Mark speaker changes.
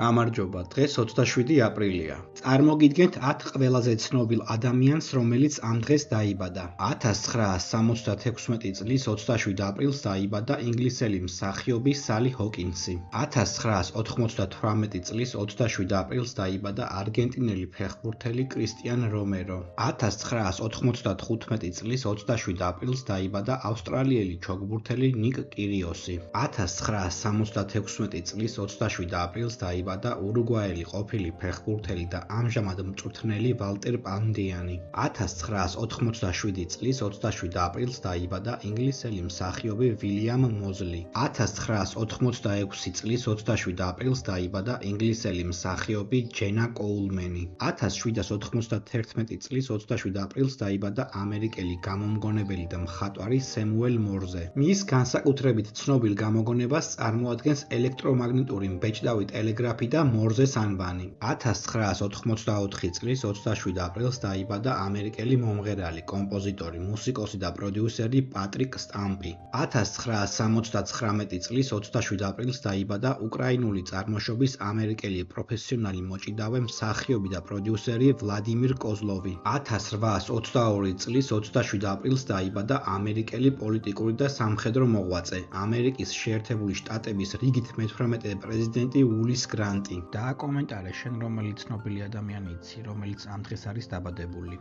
Speaker 1: გამარჯობა, დღეს 27 აპრილია. წარმოგიდგენთ 10 ყველაზე ცნობილ ადამიანს, რომელიც ამ დღეს დაიბადა. 1976 წლის 27 აპრილს დაიბადა ინგლისელი მსახიობი სალი ჰოკინსი. 1998 წლის 27 აპრილს დაიბადა არგენტინელი ფეხბურთელი კრისტიან რომერო. 1995 წლის 27 აპრილს დაიბადა ავსტრალიელი ჩოგბურთელი ნიკ კირიოსი. 1976 წლის 27 აპრილს დაიბადა ურუგვაელი ყოფილი ფეხბურთელი და ამჟამად მწვრთნელი ვალტერ პანდიანი. 1987 წლის 27 აპრილს დაიბადა ინგლისელი მსახიობი ვილიამ მოზლი. 1986 წლის 27 აპრილს დაიბადა ინგლისელი მსახიობი ჯენა კოულმენი. 1791 წლის 27 აპრილს დაიბადა ამერიკელი გამომგონებელი და მხატვარი სემუელ მორზე. მის განსაკუთრებით ცნობილ გამოგონებას წარმოადგენს ელექტრომაგნიტური მბეჭდავი ტელეგრაფი და მორზეს ანბანი. 1984 წლის 27 აპრილს დაიბადა ამერიკელი მომღერალი, კომპოზიტორი, მუსიკოსი და პროდიუსერი პატრიკ სტამპი. 1979 წლის 27 აპრილს დაიბადა უკრაინული წარმოშობის ამერიკელი პროფესიონალი მოჭიდავე, მსახიობი და პროდიუსერი ვლადიმირ კოზლოვი. 1822 წლის 27 აპრილს დაიბადა ამერიკელი პოლიტიკური და სამხედრო მოღვაწე, ამერიკის შეერთებული შტატების რიგით მე-18 პრეზიდენტი ულის გრანტი. დააკომენტარე შენ რომელი ცნობილი ადამიანი იცი, რომელიც ამ დღეს არის დაბადებული.